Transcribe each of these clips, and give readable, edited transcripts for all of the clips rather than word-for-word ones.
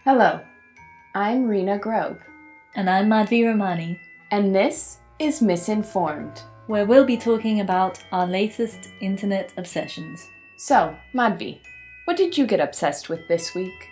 Hello, I'm Rena Grobe. And I'm Madhvi Ramani. And this is Misinformed, where we'll be talking about our latest internet obsessions. So, Madhvi, what did you get obsessed with this week?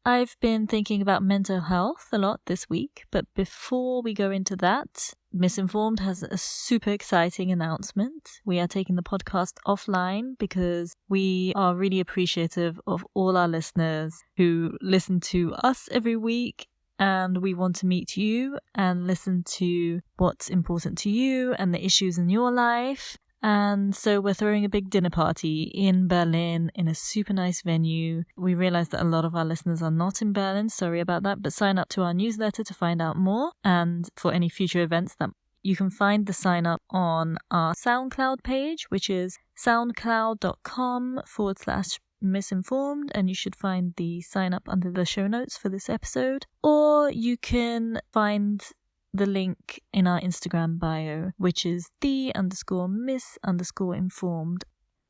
I've been thinking about mental health a lot this week, but before we go into that, Misinformed has a super exciting announcement. We are taking the podcast offline because we are really appreciative of all our listeners who listen to us every week, and we want to meet you and listen to what's important to you and the issues in your life. And so we're throwing a big dinner party in Berlin in a super nice venue. We realize that a lot of our listeners are not in Berlin, sorry about that, but sign up to our newsletter to find out more. And for any future events, that you can find the sign up on our SoundCloud page, which is soundcloud.com/misinformed, and you should find the sign up under the show notes for this episode. Or you can find the link in our Instagram bio, which is _miss_informed.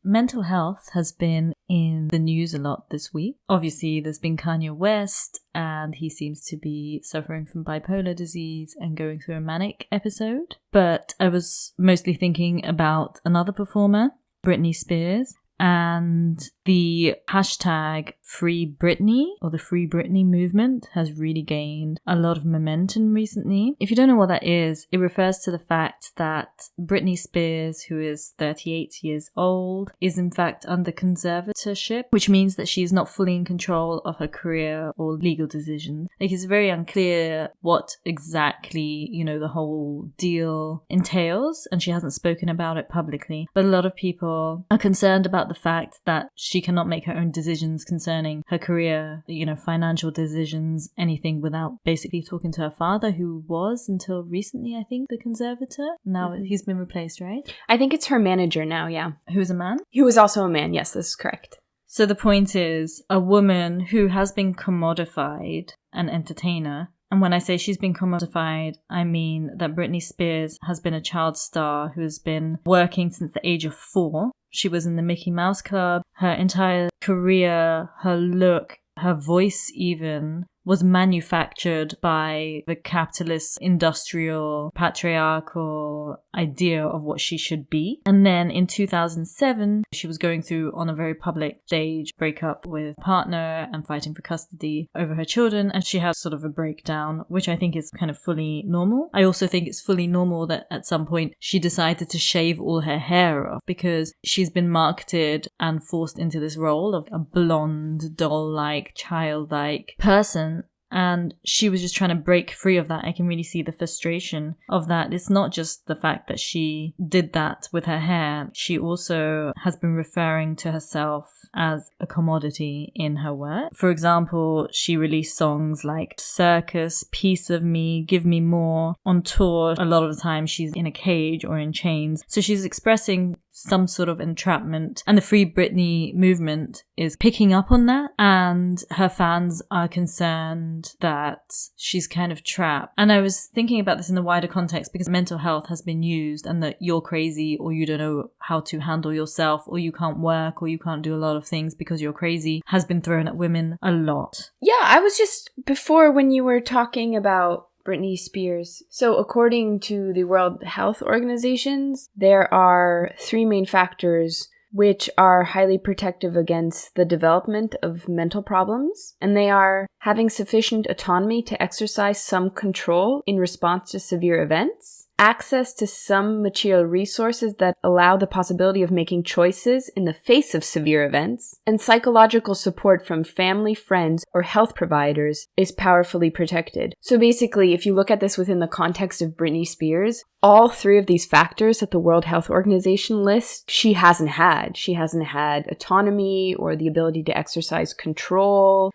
Mental health has been in the news a lot this week. Obviously, there's been Kanye West, and he seems to be suffering from bipolar disease and going through a manic episode. But I was mostly thinking about another performer, Britney Spears, and the hashtag Free Britney, or the Free Britney movement, has really gained a lot of momentum recently. If you don't know what that is, it refers to the fact that Britney Spears, who is 38 years old, is in fact under conservatorship, which means that she's not fully in control of her career or legal decisions. Like, it's very unclear what exactly, the whole deal entails, and she hasn't spoken about it publicly. But a lot of people are concerned about the fact that she cannot make her own decisions concerning her career, financial decisions, anything, without basically talking to her father, who was, until recently, I think, the conservator. Now he's been replaced, right? I think it's her manager now, yeah. Who's a man? He was also a man, yes, this is correct. So the point is, a woman who has been commodified, an entertainer. And when I say she's been commodified, I mean that Britney Spears has been a child star who has been working since the age of 4. She was in the Mickey Mouse Club. Her entire career, her look, her voice even, was manufactured by the capitalist, industrial, patriarchal idea of what she should be. And then in 2007, she was going through, on a very public stage, breakup with a partner and fighting for custody over her children. And she had sort of a breakdown, which I think is kind of fully normal. I also think it's fully normal that at some point she decided to shave all her hair off, because she's been marketed and forced into this role of a blonde, doll-like, childlike person. And she was just trying to break free of that. I can really see the frustration of that. It's not just the fact that she did that with her hair. She also has been referring to herself as a commodity in her work. For example, she released songs like Circus, Piece of Me, Give Me More. On tour, a lot of the time she's in a cage or in chains. So she's expressing some sort of entrapment, and the Free Britney movement is picking up on that, and her fans are concerned that she's kind of trapped. And I was thinking about this in the wider context, because mental health has been used, and that you're crazy, or you don't know how to handle yourself, or you can't work, or you can't do a lot of things because you're crazy, has been thrown at women a lot. Yeah, I was just, before when you were talking about Britney Spears. So according to the World Health Organizations, there are 3 main factors which are highly protective against the development of mental problems. And they are having sufficient autonomy to exercise some control in response to severe events, access to some material resources that allow the possibility of making choices in the face of severe events, and psychological support from family, friends, or health providers is powerfully protected. So basically, if you look at this within the context of Britney Spears, all 3 of these factors that the World Health Organization lists, she hasn't had. She hasn't had autonomy or the ability to exercise control.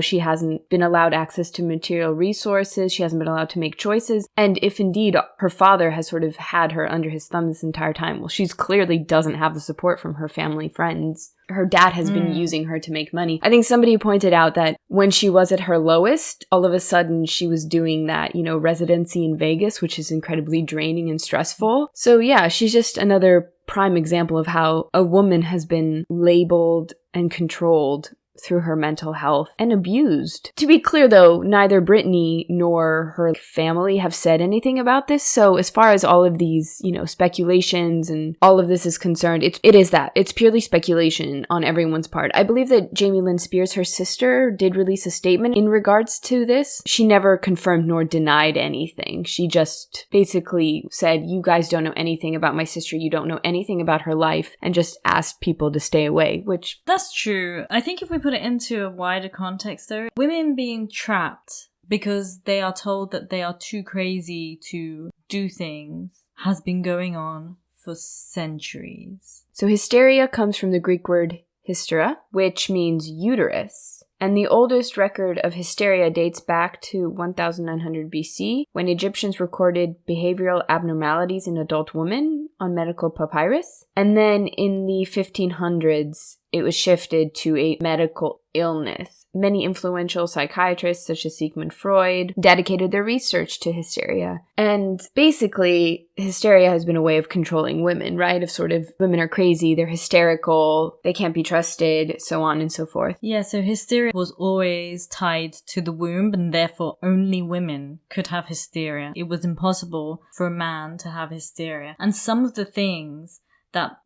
She hasn't been allowed access to material resources. She hasn't been allowed to make choices. And if indeed her father has sort of had her under his thumb this entire time, well, she's clearly doesn't have the support from her family, friends. Her dad has been using her to make money. I think somebody pointed out that when she was at her lowest, all of a sudden she was doing that, residency in Vegas, which is incredibly draining and stressful. So yeah, she's just another prime example of how a woman has been labeled and controlled through her mental health and abused. To be clear though, neither Britney nor her family have said anything about this, so as far as all of these, speculations and all of this is concerned, it is that. It's purely speculation on everyone's part. I believe that Jamie Lynn Spears, her sister, did release a statement in regards to this. She never confirmed nor denied anything. She just basically said, you guys don't know anything about my sister, you don't know anything about her life, and just asked people to stay away, which... That's true. I think if we put it into a wider context though, women being trapped because they are told that they are too crazy to do things has been going on for centuries. So hysteria comes from the Greek word hystera, which means uterus. And the oldest record of hysteria dates back to 1900 BC, when Egyptians recorded behavioral abnormalities in adult women on medical papyrus. And then in the 1500s, it was shifted to a medical illness. Many influential psychiatrists, such as Sigmund Freud, dedicated their research to hysteria. And basically, hysteria has been a way of controlling women, right? Of sort of, women are crazy, they're hysterical, they can't be trusted, so on and so forth. Yeah, so hysteria was always tied to the womb, and therefore only women could have hysteria. It was impossible for a man to have hysteria. And some of the things that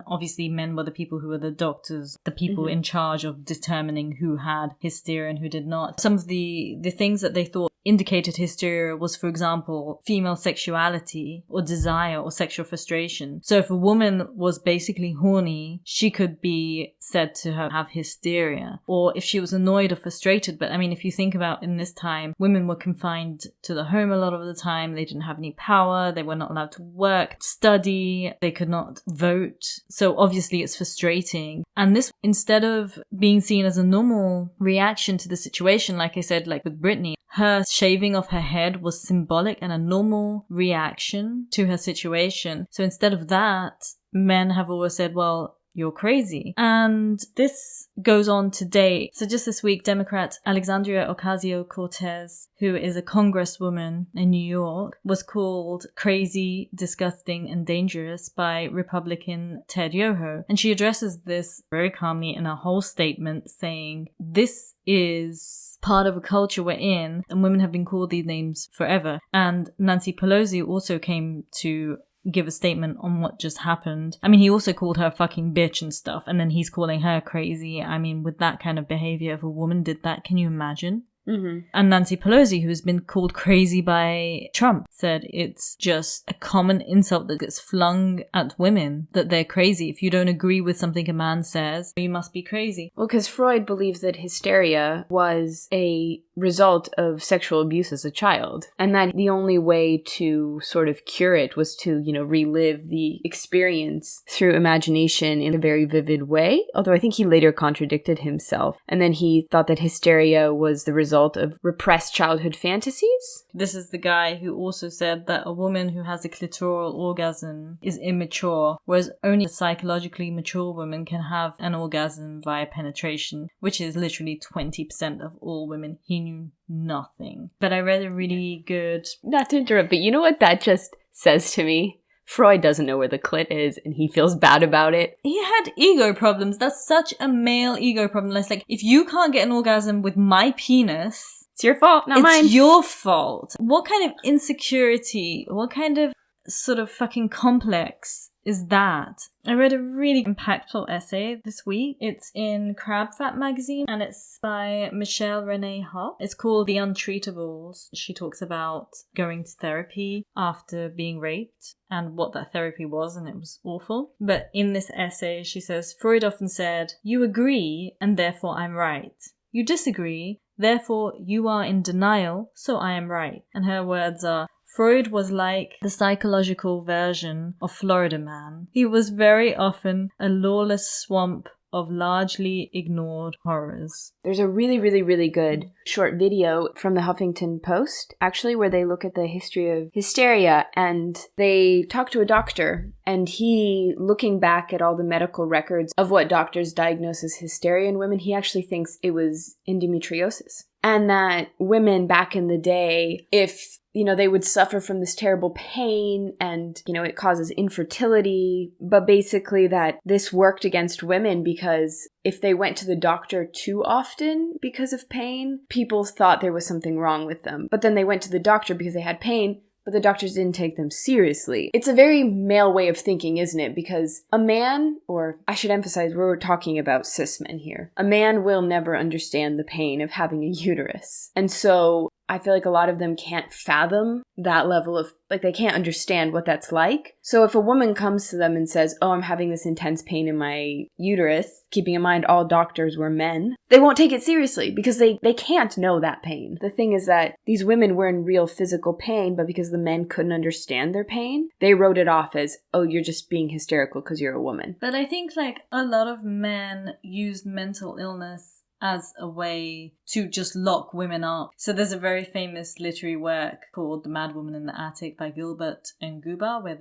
obviously men were the people who were the doctors, the people in charge of determining who had hysteria and who did not. Some of the things that they thought indicated hysteria was, for example, female sexuality or desire or sexual frustration. So if a woman was basically horny, she could be said to have hysteria. Or if she was annoyed or frustrated. But I mean, if you think about in this time, women were confined to the home a lot of the time. They didn't have any power. They were not allowed to work, study. They could not vote. So obviously it's frustrating. And this, instead of being seen as a normal reaction to the situation, like I said, like with Britney, her shaving off her head was symbolic and a normal reaction to her situation. So instead of that, men have always said, well, you're crazy. And this goes on today. So just this week, Democrat Alexandria Ocasio-Cortez, who is a congresswoman in New York, was called crazy, disgusting, and dangerous by Republican Ted Yoho. And she addresses this very calmly in a whole statement saying, this is part of a culture we're in, and women have been called these names forever. And Nancy Pelosi also came to give a statement on what just happened. I mean, he also called her a fucking bitch and stuff, and then he's calling her crazy. I mean, with that kind of behavior, if a woman did that, can you imagine? And Nancy Pelosi, who's been called crazy by Trump, said it's just a common insult that gets flung at women, that they're crazy. If you don't agree with something a man says, you must be crazy. Well, because Freud believes that hysteria was a result of sexual abuse as a child, and that the only way to sort of cure it was to, relive the experience through imagination in a very vivid way, although I think he later contradicted himself. And then he thought that hysteria was the result of repressed childhood fantasies. This is the guy who also said that a woman who has a clitoral orgasm is immature, whereas only a psychologically mature woman can have an orgasm via penetration, which is literally 20% of all women. He knew nothing. But I read a really good... Not to interrupt, but you know what that just says to me? Freud doesn't know where the clit is, and he feels bad about it. He had ego problems. That's such a male ego problem. It's like, if you can't get an orgasm with my penis, it's your fault, not mine. It's your fault. What kind of insecurity, what kind of sort of fucking complex is that? I read a really impactful essay this week. It's in Crab Fat magazine, and it's by Michelle Renee Hopp. It's called The Untreatables. She talks about going to therapy after being raped and what that therapy was, and it was awful. But in this essay, she says, Freud often said, you agree, and therefore I'm right. You disagree, therefore you are in denial, so I am right. And her words are, Freud was like the psychological version of Florida Man. He was very often a lawless swamp of largely ignored horrors. There's a really, really, really good short video from the Huffington Post, actually, where they look at the history of hysteria, and they talk to a doctor, and he, looking back at all the medical records of what doctors diagnose as hysteria in women, he actually thinks it was endometriosis. And that women back in the day, if they would suffer from this terrible pain and, it causes infertility, but basically that this worked against women because if they went to the doctor too often because of pain, people thought there was something wrong with them. But then they went to the doctor because they had pain, but the doctors didn't take them seriously. It's a very male way of thinking, isn't it? Because a man, or I should emphasize, we're talking about cis men here. A man will never understand the pain of having a uterus. And so I feel like a lot of them can't fathom that level of, they can't understand what that's like. So if a woman comes to them and says, oh, I'm having this intense pain in my uterus, keeping in mind all doctors were men, they won't take it seriously because they can't know that pain. The thing is that these women were in real physical pain, but because the men couldn't understand their pain, they wrote it off as, oh, you're just being hysterical because you're a woman. But I think a lot of men use mental illness as a way to just lock women up. So there's a very famous literary work called The Mad Woman in the Attic by Gilbert and Guba, where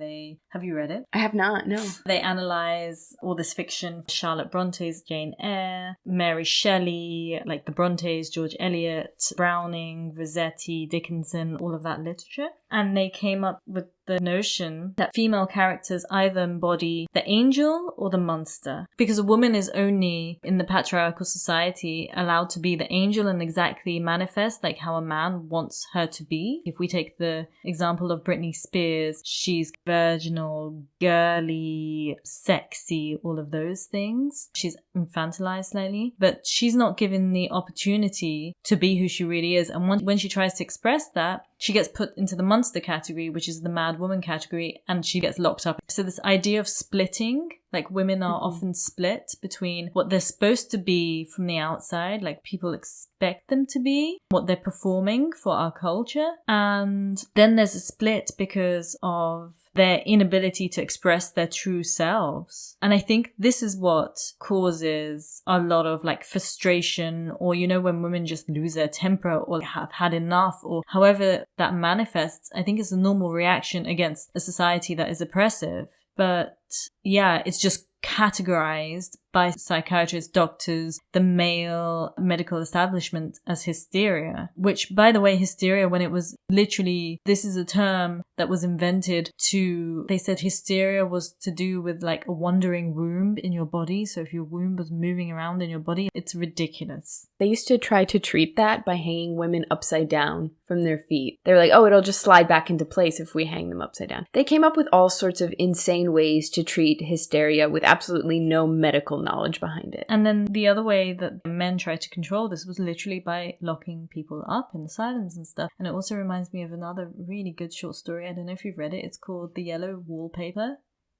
have you read it? I have not, no. They analyze all this fiction, Charlotte Bronte's Jane Eyre, Mary Shelley, the Brontes, George Eliot, Browning, Rossetti, Dickinson, all of that literature. And they came up with the notion that female characters either embody the angel or the monster. Because a woman is only, in the patriarchal society, allowed to be the angel and exactly manifest how a man wants her to be. If we take the example of Britney Spears, she's virginal, girly, sexy, all of those things. She's infantilized slightly, but she's not given the opportunity to be who she really is. And when she tries to express that, she gets put into the monster category, which is the mad woman category, and she gets locked up. So this idea of splitting, women are often split between what they're supposed to be from the outside, people expect them to be, what they're performing for our culture. And then there's a split because of their inability to express their true selves. And I think this is what causes a lot of frustration, or when women just lose their temper or have had enough, or however that manifests. I think it's a normal reaction against a society that is oppressive. But yeah, it's just categorized by psychiatrists, doctors, the male medical establishment as hysteria. Which, by the way, hysteria, when it was literally, this is a term that was invented they said hysteria was to do with a wandering womb in your body. So if your womb was moving around in your body, it's ridiculous. They used to try to treat that by hanging women upside down from their feet. They were like, oh, it'll just slide back into place if we hang them upside down. They came up with all sorts of insane ways to treat hysteria with absolutely no medical knowledge behind it. And then the other way that men tried to control this was literally by locking people up in asylums and stuff. And it also reminds me of another really good short story. I don't know if you've read it. It's called The Yellow Wallpaper.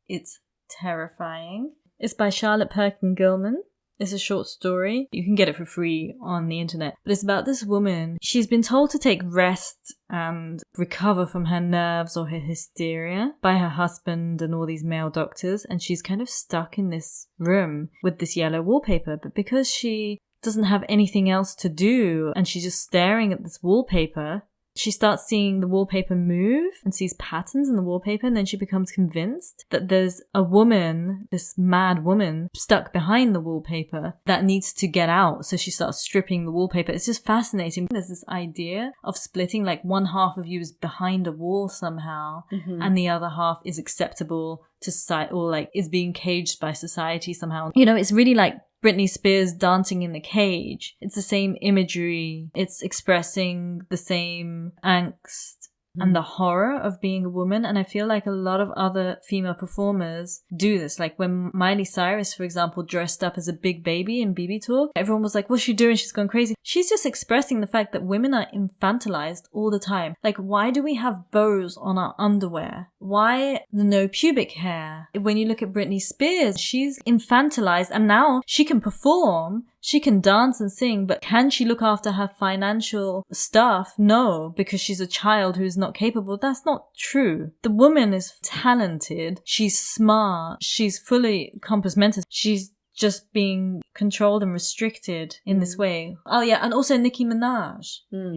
It's terrifying. It's by Charlotte Perkin Gilman. It's a short story. You can get it for free on the internet. But it's about this woman. She's been told to take rest and recover from her nerves or her hysteria by her husband and all these male doctors. And she's kind of stuck in this room with this yellow wallpaper. But because she doesn't have anything else to do and she's just staring at this wallpaper, she starts seeing the wallpaper move and sees patterns in the wallpaper, and then she becomes convinced that there's a woman, this mad woman, stuck behind the wallpaper that needs to get out. So she starts stripping the wallpaper. It's just fascinating. There's this idea of splitting, one half of you is behind a wall somehow, and the other half is acceptable to society, or is being caged by society somehow. It's really Britney Spears dancing in the cage. It's the same imagery. It's expressing the same angst and the horror of being a woman. And I feel like a lot of other female performers do this. When Miley Cyrus, for example, dressed up as a big baby in BB Talk, everyone was like, what's she doing? She's gone crazy. She's just expressing the fact that women are infantilized all the time. Why do we have bows on our underwear? Why no pubic hair? When you look at Britney Spears, she's infantilized and now she can perform. She can dance and sing, but can she look after her financial stuff? No, because she's a child who's not capable. That's not true. The woman is talented. She's smart. She's fully compass mentis. She's just being controlled and restricted in this way. Oh yeah, and also Nicki Minaj.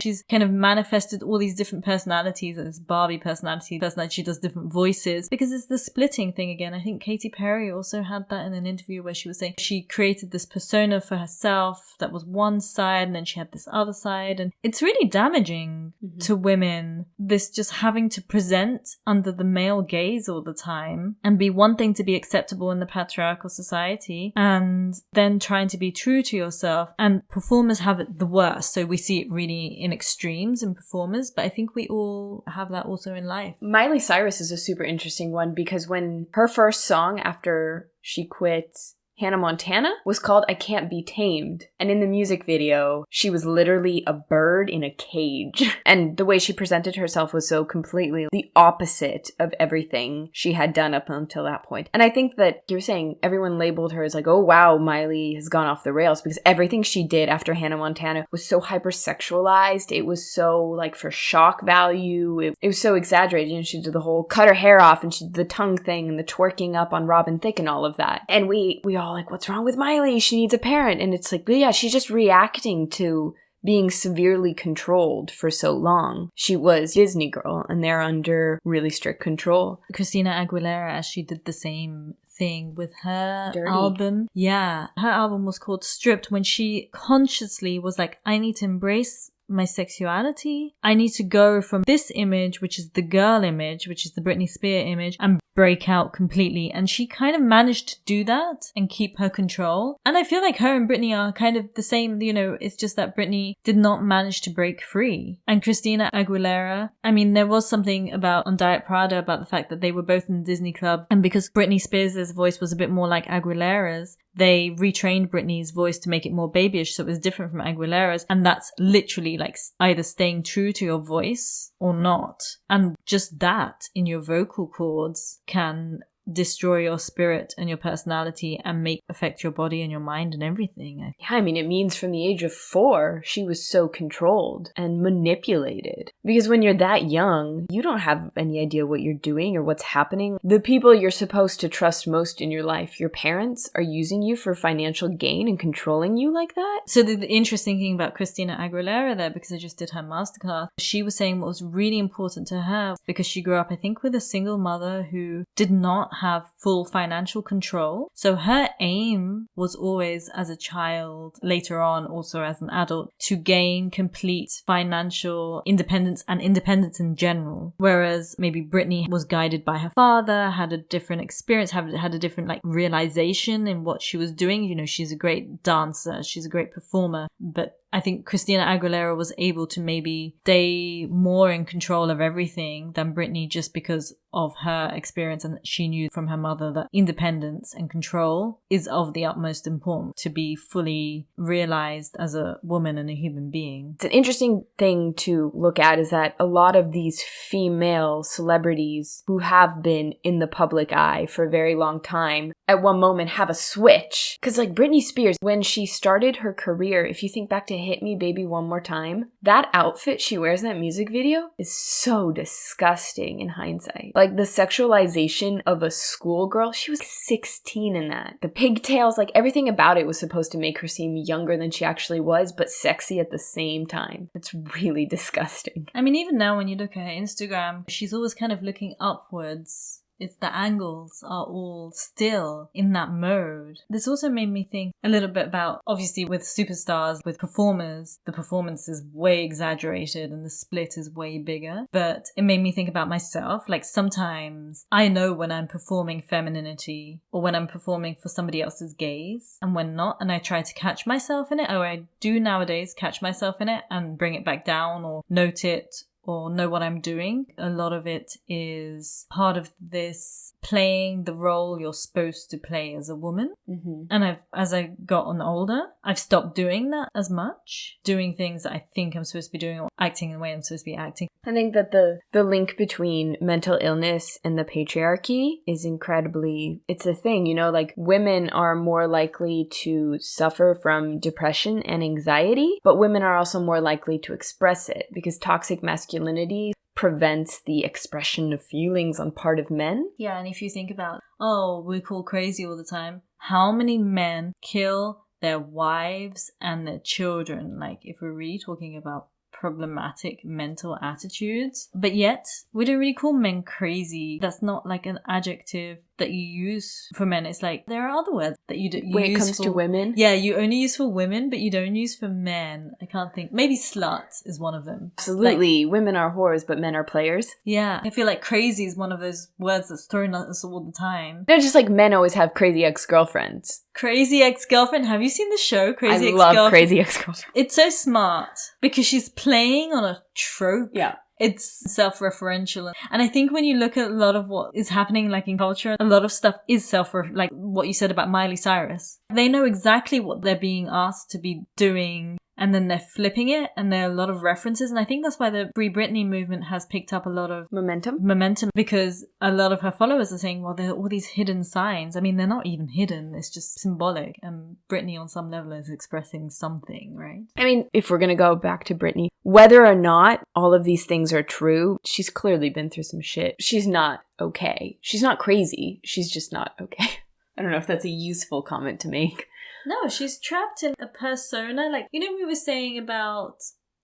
She's kind of manifested all these different personalities, this Barbie personality, she does different voices, because it's the splitting thing again. I think Katy Perry also had that in an interview where she was saying she created this persona for herself that was one side and then she had this other side, and it's really damaging to women, this just having to present under the male gaze all the time and be one thing to be acceptable in the patriarchal society and then trying to be true to yourself. And performers have it the worst, so we see it really in extremes in performers, but I think we all have that also in life. Miley Cyrus is a super interesting one, because when her first song after she quit Hannah Montana was called I Can't Be Tamed. And in the music video, she was literally a bird in a cage. And the way she presented herself was so completely the opposite of everything she had done up until that point. And I think that you're saying everyone labeled her as like, oh wow, Miley has gone off the rails, because everything she did after Hannah Montana was so hypersexualized. It was so like for shock value. It was so exaggerated. You know, she did the whole cut her hair off and she did the tongue thing and the twerking up on Robin Thicke and all of that. And we all like, what's wrong with Miley? She needs a parent. And it's like, yeah, she's just reacting to being severely controlled for so long. She was Disney girl and they're under really strict control. Christina Aguilera, she did the same thing with her Dirty. album. Yeah, her album was called Stripped, when she consciously was like, I need to embrace my sexuality. I need to go from this image, which is the girl image, which is the Britney Spears image, and break out completely. And she kind of managed to do that and keep her control. And I feel like her and Britney are kind of the same, you know, it's just that Britney did not manage to break free. And Christina Aguilera, I mean, there was something about on Diet Prada about the fact that they were both in the Disney Club. And because Britney Spears' voice was a bit more like Aguilera's, they retrained Britney's voice to make it more babyish, so it was different from Aguilera's. And that's literally like either staying true to your voice or not. And just that in your vocal cords can destroy your spirit and your personality and affect your body and your mind and everything. Yeah, I mean, it means from the age of 4, she was so controlled and manipulated. Because when you're that young, you don't have any idea what you're doing or what's happening. The people you're supposed to trust most in your life, your parents, are using you for financial gain and controlling you like that. So the interesting thing about Christina Aguilera there, because I just did her masterclass, she was saying what was really important to her, because she grew up, I think, with a single mother who did not have full financial control. So her aim was always as a child, later on also as an adult, to gain complete financial independence and independence in general. Whereas maybe Britney was guided by her father, had a different experience, had a different like realization in what she was doing. You know, she's a great dancer, she's a great performer, but I think Christina Aguilera was able to maybe stay more in control of everything than Britney, just because of her experience, and she knew from her mother that independence and control is of the utmost importance to be fully realized as a woman and a human being. It's an interesting thing to look at is that a lot of these female celebrities who have been in the public eye for a very long time at one moment have a switch. Because like Britney Spears, when she started her career, if you think back to Hit Me Baby One More Time, that outfit she wears in that music video is so disgusting in hindsight. Like the sexualization of a schoolgirl, she was 16 in that. The pigtails, like everything about it was supposed to make her seem younger than she actually was, but sexy at the same time. It's really disgusting. I mean, even now when you look at her Instagram, she's always kind of looking upwards. It's the angles are all still in that mode. This also made me think a little bit about, obviously with superstars, with performers, the performance is way exaggerated and the split is way bigger. But it made me think about myself. Like sometimes I know when I'm performing femininity or when I'm performing for somebody else's gaze and when not. And I try to catch myself in it, or I do nowadays catch myself in it and bring it back down or note it or know what I'm doing. A lot of it is part of this playing the role you're supposed to play as a woman. Mm-hmm. And as I got on older, I've stopped doing that as much, doing things that I think I'm supposed to be doing or acting in the way I'm supposed to be acting. I think that the link between mental illness and the patriarchy is incredibly, it's a thing, you know, like women are more likely to suffer from depression and anxiety, but women are also more likely to express it because toxic masculinity prevents the expression of feelings on part of men. Yeah, and if you think about, oh, we're called crazy all the time. how many men kill their wives and their children, like if we're really talking about problematic mental attitudes. But yet we don't really call men crazy. That's not like an adjective that you use for men. It's like there are other words that you when use it comes for, to women. Yeah, you only use for women, but you don't use for men. I can't think. Maybe slut is one of them. Absolutely. Like, women are whores, but men are players. Yeah. I feel like crazy is one of those words that's thrown at us all the time. No, just like men always have crazy ex-girlfriends. Crazy Ex-Girlfriend. Have you seen the show Crazy Ex-Girlfriend? I love Crazy Ex-Girlfriend. It's so smart because she's playing on a trope. Yeah. It's self-referential. And I think when you look at a lot of what is happening like in culture, a lot of stuff is like what you said about Miley Cyrus. They know exactly what they're being asked to be doing, and then they're flipping it, and there are a lot of references. And I think that's why the Free Britney movement has picked up a lot of momentum, because a lot of her followers are saying, well, there are all these hidden signs. I mean, they're not even hidden. It's just symbolic. And Britney on some level is expressing something, right? I mean, if we're going to go back to Britney, whether or not all of these things are true, she's clearly been through some shit. She's not okay. She's not crazy. She's just not okay. I don't know if that's a useful comment to make. No, she's trapped in a persona. Like, you know, we were saying about,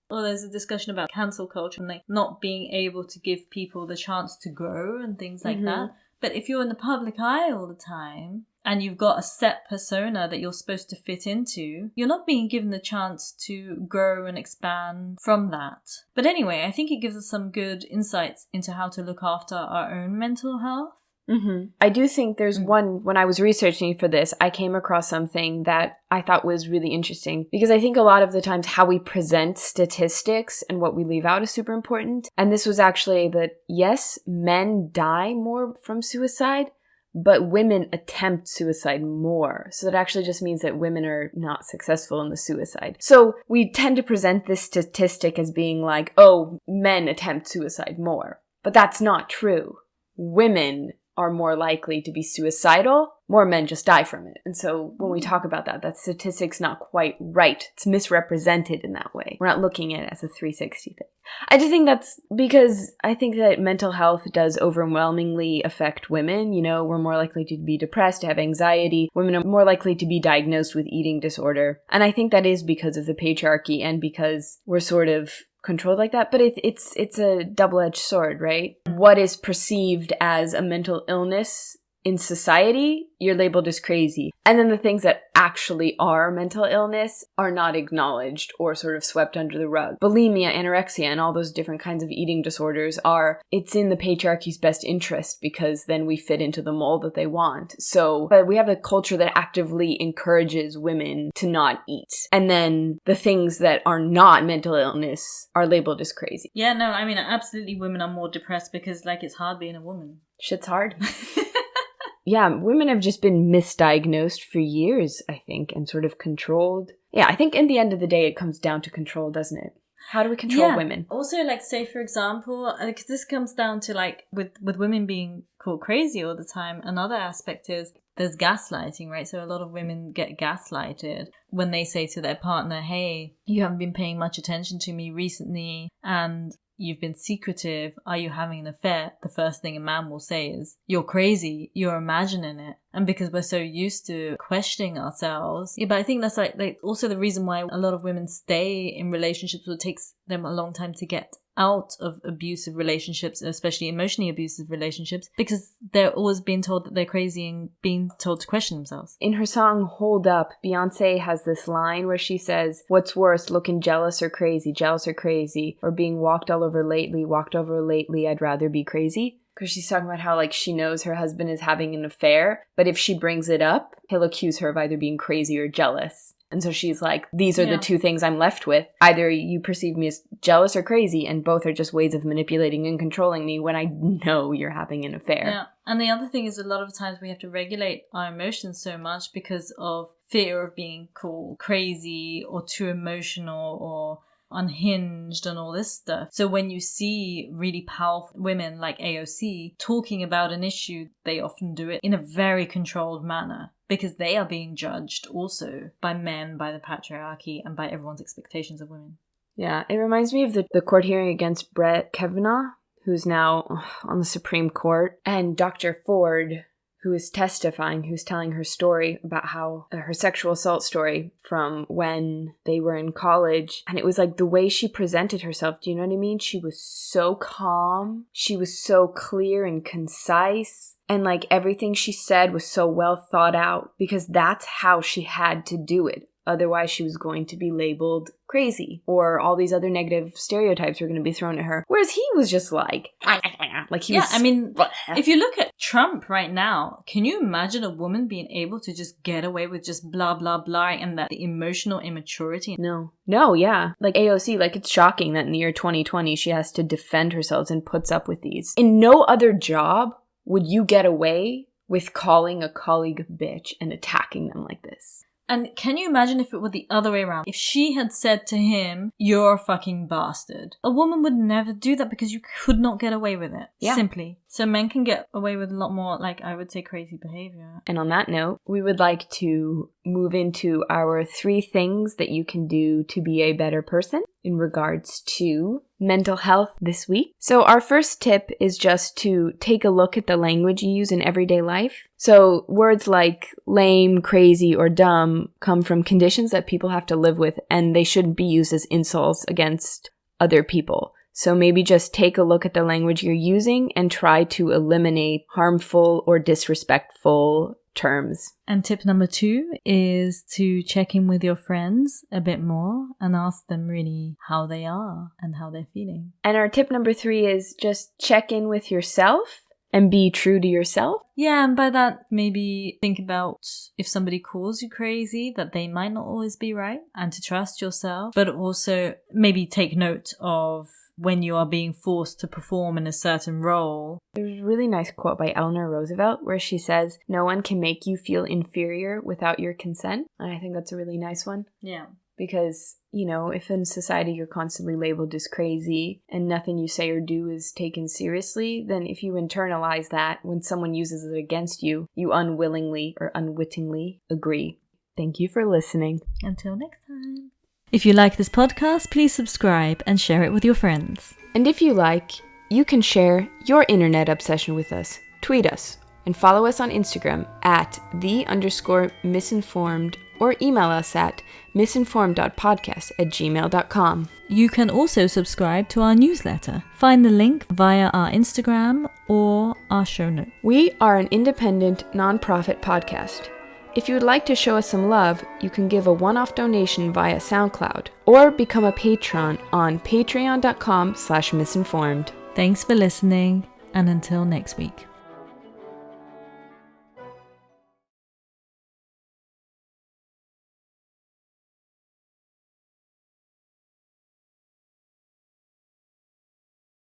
there's a discussion about cancel culture and like not being able to give people the chance to grow and things like that. But if you're in the public eye all the time and you've got a set persona that you're supposed to fit into, you're not being given the chance to grow and expand from that. But anyway, I think it gives us some good insights into how to look after our own mental health. I do think there's one, when I was researching for this, I came across something that I thought was really interesting, because I think a lot of the times how we present statistics and what we leave out is super important. And this was actually that, yes, men die more from suicide, but women attempt suicide more. So that actually just means that women are not successful in the suicide. So we tend to present this statistic as being like, oh, men attempt suicide more. But that's not true. Women are more likely to be suicidal, more men just die from it. And so when we talk about that statistic's not quite right. It's misrepresented in that way. We're not looking at it as a 360 thing. I just think that's because I think that mental health does overwhelmingly affect women. You know, we're more likely to be depressed, to have anxiety. Women are more likely to be diagnosed with eating disorder. And I think that is because of the patriarchy and because we're sort of controlled like that, but it's a double-edged sword, right? What is perceived as a mental illness in society, you're labeled as crazy. And then the things that actually are mental illness are not acknowledged or sort of swept under the rug. Bulimia, anorexia, and all those different kinds of eating disorders it's in the patriarchy's best interest because then we fit into the mold that they want. So, but we have a culture that actively encourages women to not eat. And then the things that are not mental illness are labeled as crazy. Yeah, no, I mean, absolutely women are more depressed because, like, it's hard being a woman. Shit's hard. Yeah, women have just been misdiagnosed for years, I think, and sort of controlled. Yeah, I think in the end of the day, it comes down to control, doesn't it? How do we control women? Also, like, say, for example, because this comes down to, like, with women being called crazy all the time, another aspect is there's gaslighting, right? So a lot of women get gaslighted when they say to their partner, hey, you haven't been paying much attention to me recently, and you've been secretive, are you having an affair? The first thing a man will say is, you're crazy, you're imagining it. And because we're so used to questioning ourselves. Yeah, but I think that's like also the reason why a lot of women stay in relationships, or it takes them a long time to get out of abusive relationships, especially emotionally abusive relationships, because they're always being told that they're crazy and being told to question themselves. In her song Hold Up, Beyonce has this line where she says, what's worse, looking jealous or crazy, or being walked over lately, I'd rather be crazy. Because she's talking about how, like, she knows her husband is having an affair, but if she brings it up, he'll accuse her of either being crazy or jealous. And so she's like, these are the two things I'm left with. Either you perceive me as jealous or crazy, and both are just ways of manipulating and controlling me when I know you're having an affair. Yeah. And the other thing is a lot of times we have to regulate our emotions so much because of fear of being called crazy or too emotional or unhinged and all this stuff. So when you see really powerful women like AOC talking about an issue, they often do it in a very controlled manner because they are being judged also by men, by the patriarchy, and by everyone's expectations of women. Yeah, it reminds me of the court hearing against Brett Kavanaugh, who's now on the Supreme Court, and Dr. Ford who is testifying, who's telling her story about how her sexual assault story from when they were in college. And it was like the way she presented herself. Do you know what I mean? She was so calm. She was so clear and concise. And like everything she said was so well thought out because that's how she had to do it. Otherwise, she was going to be labeled crazy or all these other negative stereotypes were going to be thrown at her. Whereas he was just like he was... Yeah, I mean, if you look at Trump right now, can you imagine a woman being able to just get away with just blah, blah, blah and that the emotional immaturity? No, yeah. Like AOC, like it's shocking that in the year 2020, she has to defend herself and puts up with these. In no other job would you get away with calling a colleague a bitch and attacking them like this. And can you imagine if it were the other way around? If she had said to him, "You're a fucking bastard." A woman would never do that because you could not get away with it. Yeah. Simply. So men can get away with a lot more, like, I would say, crazy behavior. And on that note, we would like to move into our 3 things that you can do to be a better person in regards to mental health this week. So our first tip is just to take a look at the language you use in everyday life. So words like lame, crazy, or dumb come from conditions that people have to live with, and they shouldn't be used as insults against other people. So maybe just take a look at the language you're using and try to eliminate harmful or disrespectful terms. And tip number 2 is to check in with your friends a bit more and ask them really how they are and how they're feeling. And our tip number 3 is just check in with yourself and be true to yourself. Yeah, and by that, maybe think about if somebody calls you crazy, that they might not always be right, and to trust yourself, but also maybe take note of when you are being forced to perform in a certain role. There's a really nice quote by Eleanor Roosevelt where she says, "No one can make you feel inferior without your consent." And I think that's a really nice one. Yeah. Because, you know, if in society you're constantly labeled as crazy and nothing you say or do is taken seriously, then if you internalize that, when someone uses it against you, you unwillingly or unwittingly agree. Thank you for listening. Until next time. If you like this podcast, please subscribe and share it with your friends. And if you like, you can share your internet obsession with us. Tweet us and follow us on Instagram at @the_misinformed or email us at misinformed.podcast@gmail.com. You can also subscribe to our newsletter. Find the link via our Instagram or our show note. We are an independent, nonprofit podcast. If you would like to show us some love, you can give a one-off donation via SoundCloud or become a patron on patreon.com/misinformed. Thanks for listening, and until next week.